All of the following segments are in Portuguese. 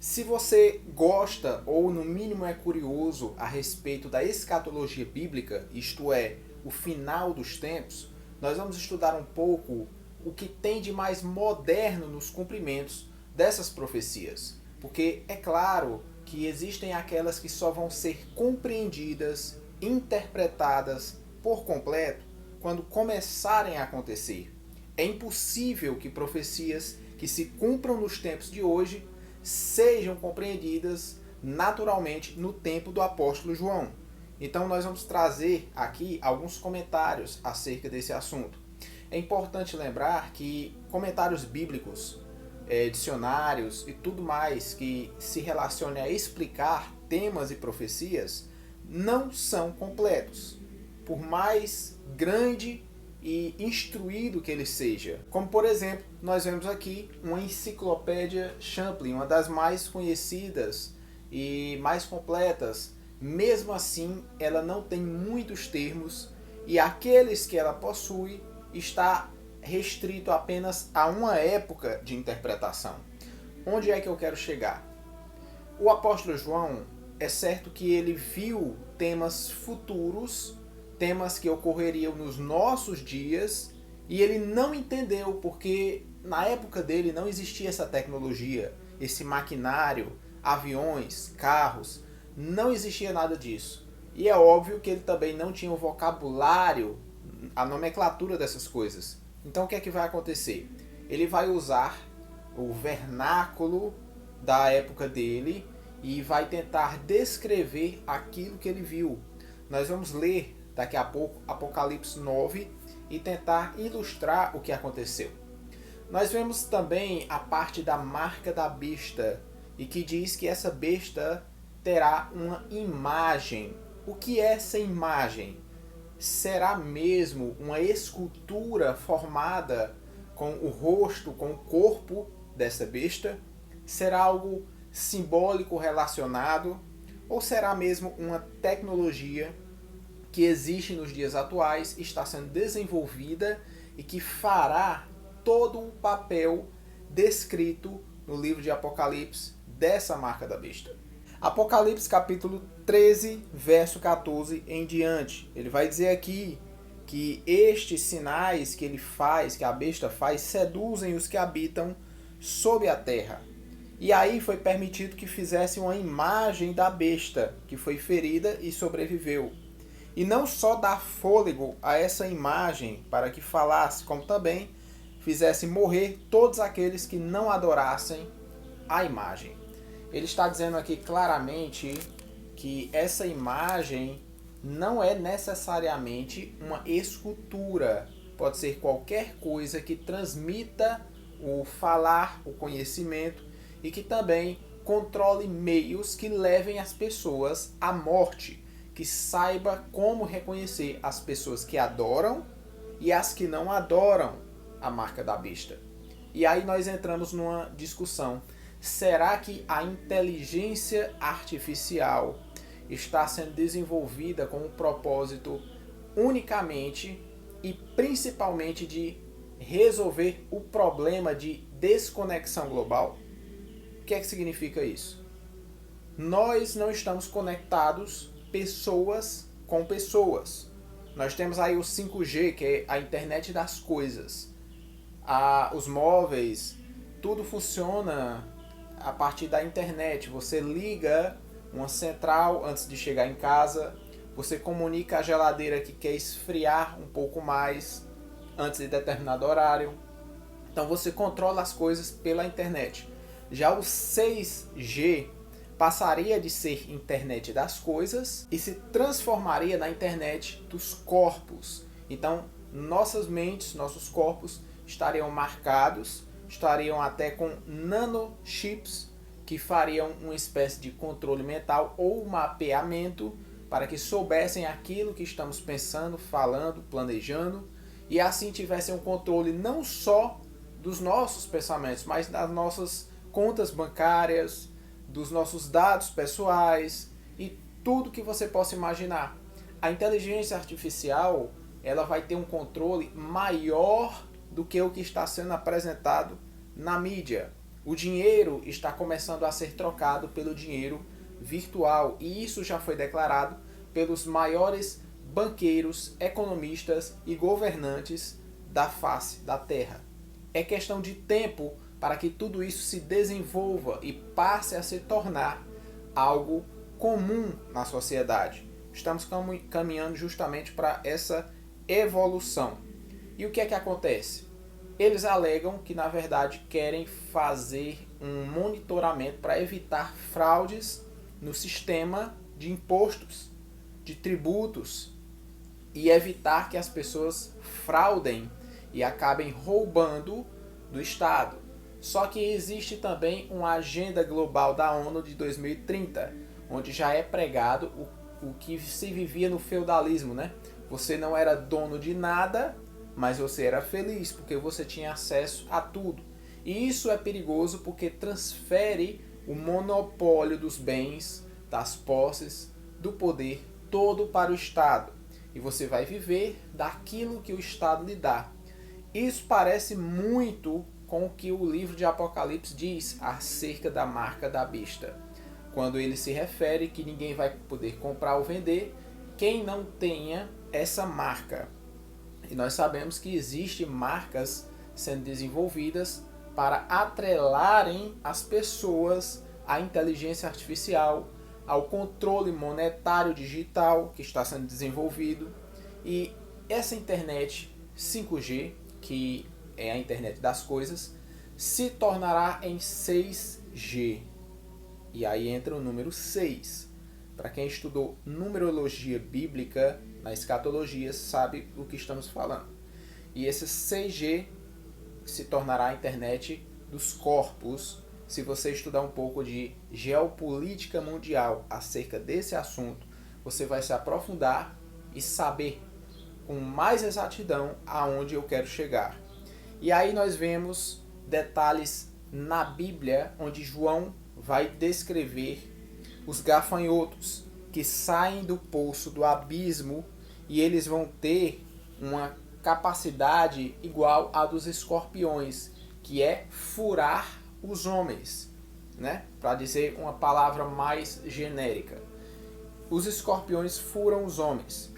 Se você gosta ou no mínimo é curioso a respeito da escatologia bíblica, isto é, o final dos tempos, nós vamos estudar um pouco o que tem de mais moderno nos cumprimentos dessas profecias. Porque é claro que existem aquelas que só vão ser compreendidas, interpretadas por completo quando começarem a acontecer. É impossível que profecias que se cumpram nos tempos de hoje sejam compreendidas naturalmente no tempo do apóstolo João. Então nós vamos trazer aqui alguns comentários acerca desse assunto. É importante lembrar que comentários bíblicos, dicionários e tudo mais que se relacione a explicar temas e profecias não são completos. Por mais grande e instruído que ele seja. Como, por exemplo, nós vemos aqui uma enciclopédia Champlin, uma das mais conhecidas e mais completas. Mesmo assim, ela não tem muitos termos e aqueles que ela possui está restrito apenas a uma época de interpretação. Onde é que eu quero chegar? O apóstolo João, é certo que ele viu temas futuros, temas que ocorreriam nos nossos dias, e ele não entendeu porque na época dele não existia essa tecnologia, esse maquinário, aviões, carros, não existia nada disso. E é óbvio que ele também não tinha o vocabulário, a nomenclatura dessas coisas. Então o que é que vai acontecer? Ele vai usar o vernáculo da época dele e vai tentar descrever aquilo que ele viu. Nós vamos ler daqui a pouco Apocalipse 9 e tentar ilustrar o que aconteceu. Nós vemos também a parte da marca da besta e que diz que essa besta terá uma imagem. O que é essa imagem? Será mesmo uma escultura formada com o rosto, com o corpo dessa besta? Será algo simbólico relacionado? Ou será mesmo uma tecnologia que existe nos dias atuais, está sendo desenvolvida e que fará todo o papel descrito no livro de Apocalipse dessa marca da besta? Apocalipse capítulo 13, verso 14 em diante. Ele vai dizer aqui que estes sinais que ele faz, que a besta faz, seduzem os que habitam sob a terra. E aí foi permitido que fizessem uma imagem da besta, que foi ferida e sobreviveu. E não só dar fôlego a essa imagem para que falasse, como também fizesse morrer todos aqueles que não adorassem a imagem. Ele está dizendo aqui claramente que essa imagem não é necessariamente uma escultura. Pode ser qualquer coisa que transmita o falar, o conhecimento e que também controle meios que levem as pessoas à morte. Que saiba como reconhecer as pessoas que adoram e as que não adoram a marca da besta. E aí nós entramos numa discussão. Será que a inteligência artificial está sendo desenvolvida com o propósito unicamente e principalmente de resolver o problema de desconexão global? O que é que significa isso? Nós não estamos conectados pessoas com pessoas. Nós temos aí o 5G, que é a internet das coisas. Os móveis, tudo funciona a partir da internet. Você liga uma central antes de chegar em casa, você comunica a geladeira que quer esfriar um pouco mais antes de determinado horário. Então você controla as coisas pela internet. Já o 6G passaria de ser internet das coisas e se transformaria na internet dos corpos. Então, nossas mentes, nossos corpos estariam marcados, estariam até com nanochips que fariam uma espécie de controle mental ou mapeamento para que soubessem aquilo que estamos pensando, falando, planejando e assim tivessem um controle não só dos nossos pensamentos, mas das nossas contas bancárias, dos nossos dados pessoais e tudo que você possa imaginar. A inteligência artificial, ela vai ter um controle maior do que o que está sendo apresentado na mídia. O dinheiro está começando a ser trocado pelo dinheiro virtual, e isso já foi declarado pelos maiores banqueiros, economistas e governantes da face da Terra. É questão de tempo para que tudo isso se desenvolva e passe a se tornar algo comum na sociedade. Estamos caminhando justamente para essa evolução. E o que é que acontece? Eles alegam que, na verdade, querem fazer um monitoramento para evitar fraudes no sistema de impostos, de tributos, e evitar que as pessoas fraudem e acabem roubando do Estado. Só que existe também uma agenda global da ONU de 2030, onde já é pregado o que se vivia no feudalismo, né? Você não era dono de nada, mas você era feliz, porque você tinha acesso a tudo. E isso é perigoso porque transfere o monopólio dos bens, das posses, do poder, todo para o Estado. E você vai viver daquilo que o Estado lhe dá. Isso parece muito com o que o livro de Apocalipse diz acerca da marca da besta. Quando ele se refere que ninguém vai poder comprar ou vender quem não tenha essa marca. E nós sabemos que existem marcas sendo desenvolvidas para atrelarem as pessoas à inteligência artificial, ao controle monetário digital que está sendo desenvolvido. E essa internet 5G, que é a internet das coisas, se tornará em 6G. E aí entra o número 6. Para quem estudou numerologia bíblica na escatologia, sabe o que estamos falando. E esse 6G se tornará a internet dos corpos. Se você estudar um pouco de geopolítica mundial acerca desse assunto, você vai se aprofundar e saber com mais exatidão aonde eu quero chegar. E aí nós vemos detalhes na Bíblia onde João vai descrever os gafanhotos que saem do poço do abismo, e eles vão ter uma capacidade igual à dos escorpiões, que é furar os homens, né? Para dizer uma palavra mais genérica. Os escorpiões furam os homens.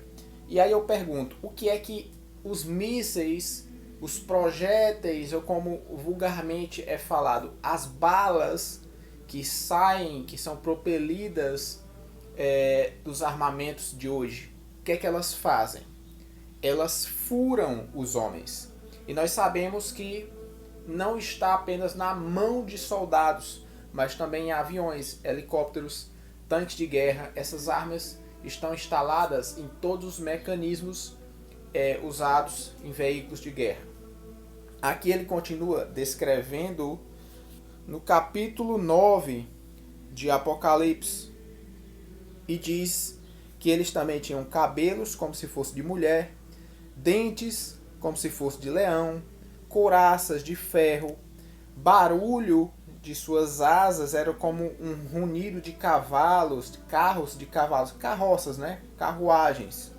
E aí eu pergunto, o que é que os mísseis, os projéteis, ou como vulgarmente é falado, as balas que saem, que são propelidas dos armamentos de hoje, o que é que elas fazem? Elas furam os homens. E nós sabemos que não está apenas na mão de soldados, mas também em aviões, helicópteros, tanques de guerra. Essas armas estão instaladas em todos os mecanismos usados em veículos de guerra. Aqui ele continua descrevendo no capítulo 9 de Apocalipse, e diz que eles também tinham cabelos como se fosse de mulher, dentes como se fosse de leão, couraças de ferro, barulho de suas asas era como um runido de cavalos, de carros de cavalos, carroças, né? Carruagens.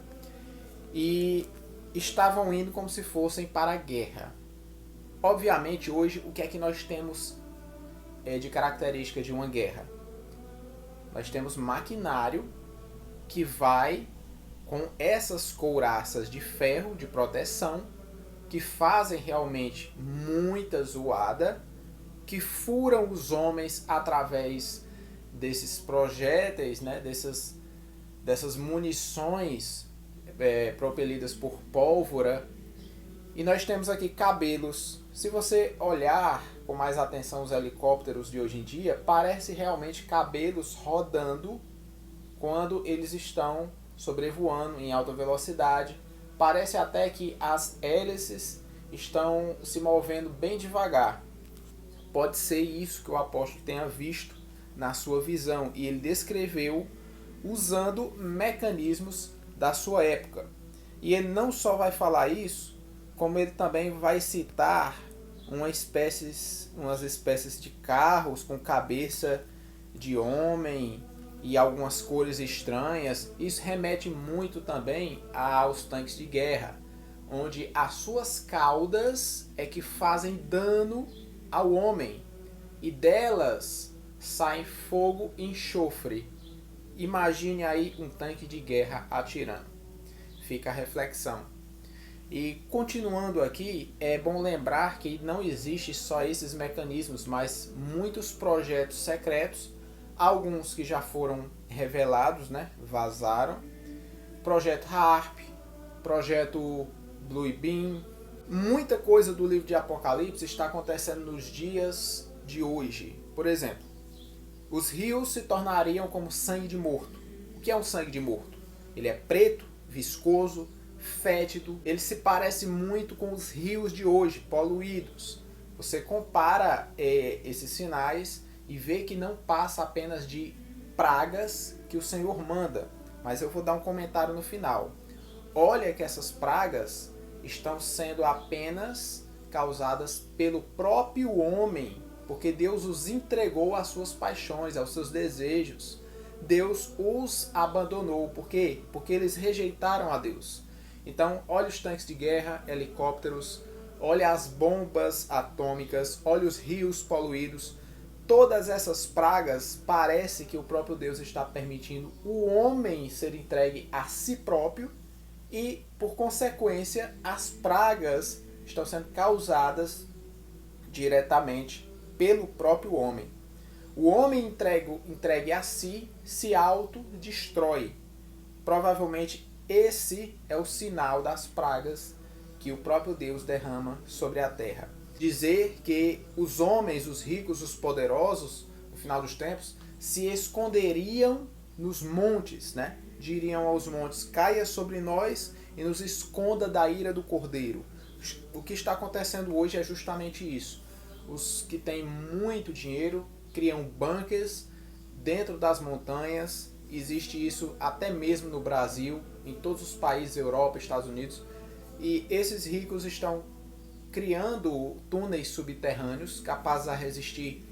E estavam indo como se fossem para a guerra. Obviamente, hoje, o que é que nós temos de característica de uma guerra? Nós temos maquinário que vai com essas couraças de ferro, de proteção, que fazem realmente muita zoada, que furam os homens através desses projéteis, né, dessas munições propelidas por pólvora. E nós temos aqui cabelos. Se você olhar com mais atenção os helicópteros de hoje em dia, parece realmente cabelos rodando quando eles estão sobrevoando em alta velocidade. Parece até que as hélices estão se movendo bem devagar. Pode ser isso que o apóstolo tenha visto na sua visão, e ele descreveu usando mecanismos da sua época. E ele não só vai falar isso, como ele também vai citar umas espécies de carros com cabeça de homem e algumas cores estranhas. Isso remete muito também aos tanques de guerra, onde as suas caudas é que fazem dano ao homem. e delas saem fogo e enxofre. Imagine aí um tanque de guerra atirando. Fica a reflexão. E continuando aqui, é bom lembrar que não existe só esses mecanismos, mas muitos projetos secretos, alguns que já foram revelados, né, vazaram. Projeto HAARP, projeto Blue Beam, muita coisa do livro de Apocalipse está acontecendo nos dias de hoje. Por exemplo, os rios se tornariam como sangue de morto. O que é um sangue de morto? Ele é preto, viscoso, fétido. Ele se parece muito com os rios de hoje, poluídos. Você compara esses sinais e vê que não passa apenas de pragas que o Senhor manda. Mas eu vou dar um comentário no final. Olha que essas pragas estão sendo apenas causadas pelo próprio homem, porque Deus os entregou às suas paixões, aos seus desejos. Deus os abandonou. Por quê? Porque eles rejeitaram a Deus. Então, olha os tanques de guerra, helicópteros, olha as bombas atômicas, olha os rios poluídos. Todas essas pragas, parece que o próprio Deus está permitindo o homem ser entregue a si próprio e, por consequência, as pragas estão sendo causadas diretamente pelo próprio homem. O homem entregue a si se autodestrói. Provavelmente esse é o sinal das pragas que o próprio Deus derrama sobre a terra. Dizer que os homens, os ricos, os poderosos, no final dos tempos, se esconderiam nos montes, né? Diriam aos montes, caia sobre nós e nos esconda da ira do Cordeiro. O que está acontecendo hoje é justamente isso. Os que têm muito dinheiro criam bunkers dentro das montanhas. Existe isso até mesmo no Brasil, em todos os países, Europa, Estados Unidos. E esses ricos estão criando túneis subterrâneos capazes a resistir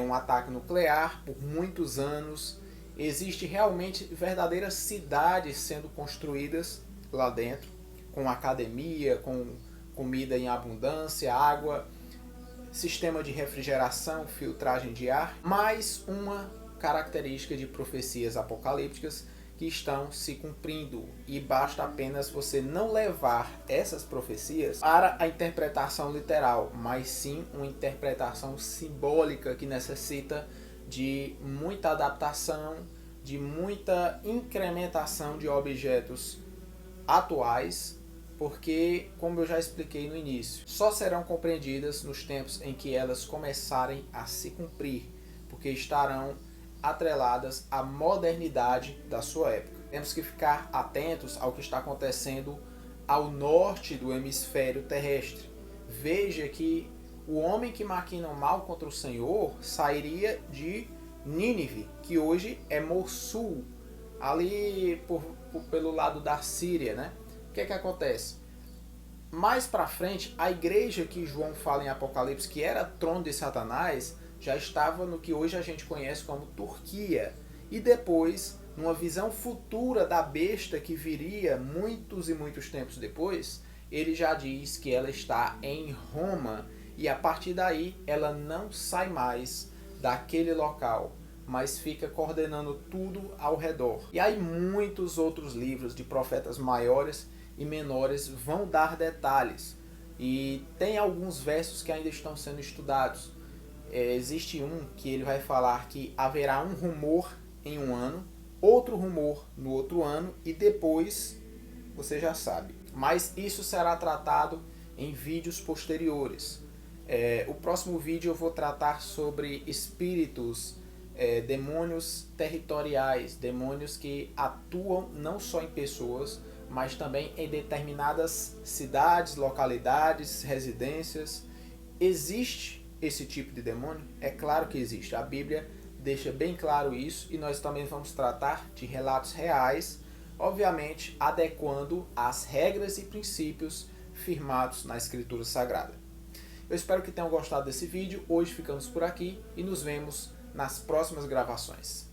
um ataque nuclear por muitos anos. Existe realmente verdadeiras cidades sendo construídas lá dentro, com academia, com comida em abundância, água, sistema de refrigeração, filtragem de ar. Mais uma característica de profecias apocalípticas que estão se cumprindo, e basta apenas você não levar essas profecias para a interpretação literal, mas sim uma interpretação simbólica que necessita de muita adaptação, de muita incrementação de objetos atuais, porque, como eu já expliquei no início, só serão compreendidas nos tempos em que elas começarem a se cumprir, porque estarão atreladas à modernidade da sua época. Temos que ficar atentos ao que está acontecendo ao norte do hemisfério terrestre. Veja que o homem que maquina o mal contra o Senhor sairia de Nínive, que hoje é Mossul, ali pelo lado da Síria, né? O que é que acontece? Mais para frente, a igreja que João fala em Apocalipse, que era trono de Satanás, já estava no que hoje a gente conhece como Turquia. E depois, numa visão futura da besta que viria muitos e muitos tempos depois, ele já diz que ela está em Roma. E a partir daí, ela não sai mais daquele local, mas fica coordenando tudo ao redor. E aí muitos outros livros de profetas maiores e menores vão dar detalhes. E tem alguns versos que ainda estão sendo estudados. Existe um que ele vai falar que haverá um rumor em um ano, outro rumor no outro ano, e depois você já sabe. Mas isso será tratado em vídeos posteriores. O próximo vídeo eu vou tratar sobre espíritos, demônios territoriais, demônios que atuam não só em pessoas, mas também em determinadas cidades, localidades, residências. Existe esse tipo de demônio? É claro que existe. A Bíblia deixa bem claro isso, e nós também vamos tratar de relatos reais, obviamente adequando às regras e princípios firmados na Escritura Sagrada. Eu espero que tenham gostado desse vídeo. Hoje ficamos por aqui e nos vemos nas próximas gravações.